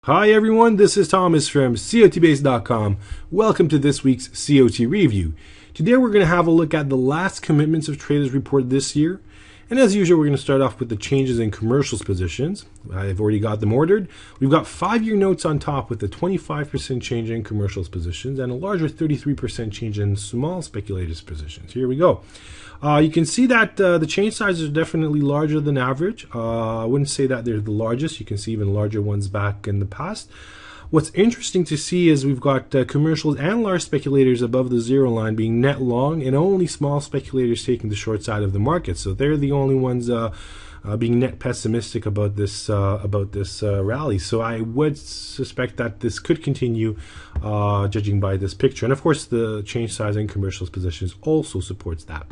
Hi everyone, this is Thomas from COTbase.com. Welcome to this week's COT review. Today we're going to have a look at the last commitments of traders reported this year. And as usual, we're going to start off with the changes in commercials positions. I've already got them ordered. We've got 5-year notes on top with a 25% change in commercials positions and a larger 33% change in small speculators positions. Here we go. You can see that the change sizes are definitely larger than average. I wouldn't say that they're the largest. You can see even larger ones back in the past. What's interesting to see is we've got commercials and large speculators above the zero line being net long, and only small speculators taking the short side of the market. So they're the only ones being net pessimistic about this rally. So I would suspect that this could continue, judging by this picture. And of course, the change size in commercials positions also supports that.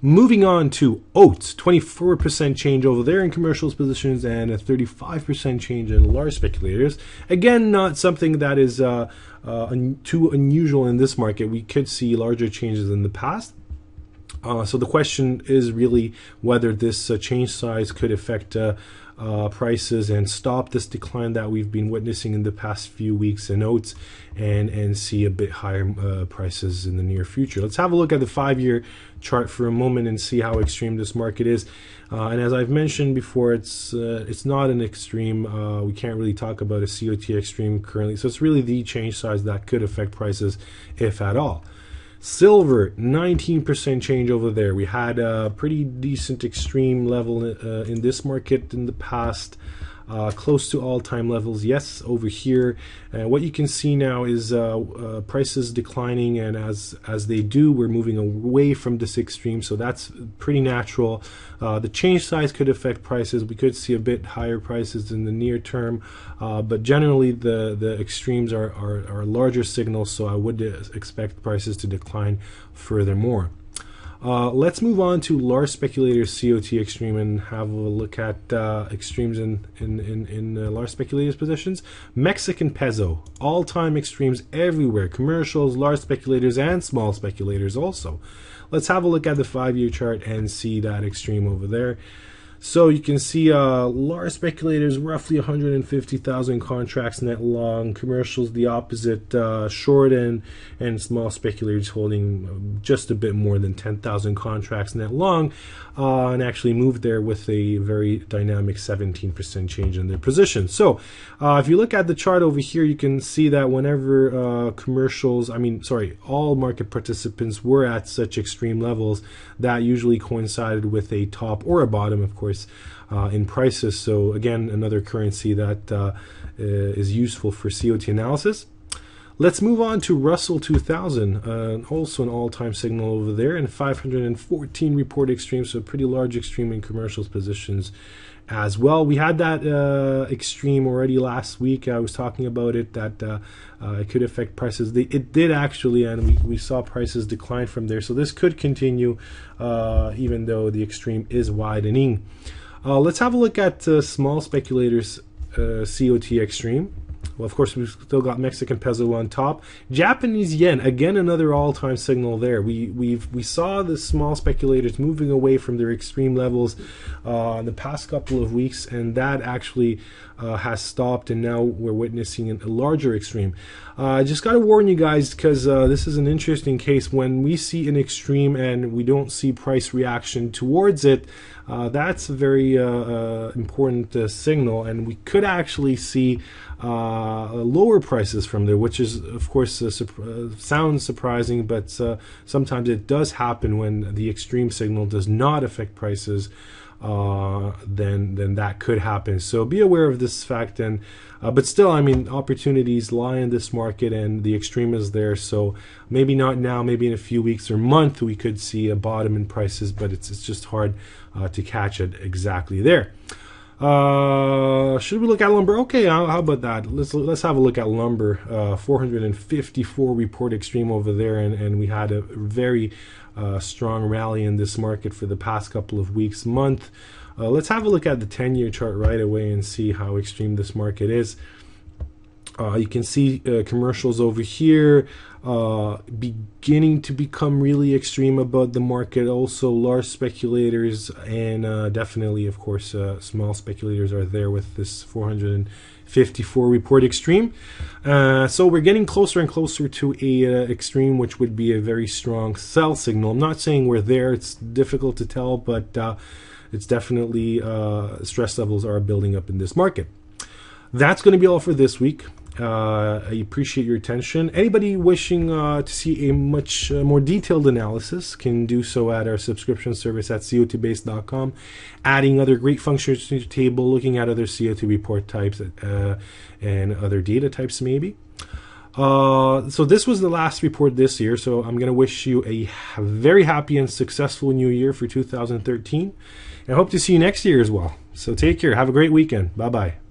Moving on to oats, 24% change over there in commercials positions and a 35% change in large speculators. Again, not something that is too unusual in this market. We could see larger changes in the past. So the question is really whether this change size could affect prices and stop this decline that we've been witnessing in the past few weeks in oats and see a bit higher prices in the near future. Let's have a look at the 5-year chart for a moment and see how extreme this market is. And as I've mentioned before, it's not an extreme. We can't really talk about a COT extreme currently. So it's really the change size that could affect prices, if at all. Silver, 19% change over there. We had a pretty decent extreme level in this market in the past, close to all-time levels. Yes, over here. What you can see now is prices declining, and as they do, we're moving away from this extreme, so that's pretty natural. The change size could affect prices. We could see a bit higher prices in the near term, but generally the extremes are larger signals, so I would expect prices to decline furthermore. Let's move on to large speculators COT extreme and have a look at extremes in large speculators positions. Mexican peso, all-time extremes everywhere. Commercials, large speculators, and small speculators also. Let's have a look at the 5-year chart and see that extreme over there. So you can see large speculators, roughly 150,000 contracts net long. Commercials, the opposite, short and small speculators holding just a bit more than 10,000 contracts net long, and actually moved there with a very dynamic 17% change in their position. So if you look at the chart over here, you can see that whenever all market participants were at such extreme levels, that usually coincided with a top or a bottom, of course, in prices. So again, another currency that is useful for COT analysis. Let's move on to Russell 2000, also an all-time signal over there, and 514 reported extremes, so a pretty large extreme in commercials positions as well. We had that extreme already last week. I was talking about it, that it could affect prices. It did actually, and we saw prices decline from there. So this could continue even though the extreme is widening. Let's have a look at small speculators COT extreme. Well, of course, we've still got Mexican peso on top. Japanese yen, again, another all-time signal there. We saw the small speculators moving away from their extreme levels in the past couple of weeks, and that actually has stopped, and now we're witnessing a larger extreme. I just got to warn you guys, because this is an interesting case. When we see an extreme and we don't see price reaction towards it, that's a very important signal, and we could actually see lower prices from there, which is, of course, sounds surprising, but sometimes it does happen when the extreme signal does not affect prices. Then that could happen. So be aware of this fact. And but still, I mean, opportunities lie in this market, and the extreme is there. So maybe not now, maybe in a few weeks or month we could see a bottom in prices, but it's just hard to catch it exactly there. Should we look at lumber? Okay, how about that? Let's have a look at lumber. 454 report extreme over there, and we had a very strong rally in this market for the past couple of weeks, month. Let's have a look at the 10-year chart right away and see how extreme this market is. You can see commercials over here beginning to become really extreme about the market. Also, large speculators and definitely, of course, small speculators are there with this 454 report extreme. So we're getting closer and closer to a extreme, which would be a very strong sell signal. I'm not saying we're there. It's difficult to tell, but it's definitely stress levels are building up in this market. That's going to be all for this week. I appreciate your attention. Anybody wishing to see a much more detailed analysis can do so at our subscription service at COTbase.com, adding other great functions to the table, looking at other COT report types and other data types maybe. So this was the last report this year, so I'm going to wish you a very happy and successful new year for 2013. And I hope to see you next year as well. So take care. Have a great weekend. Bye-bye.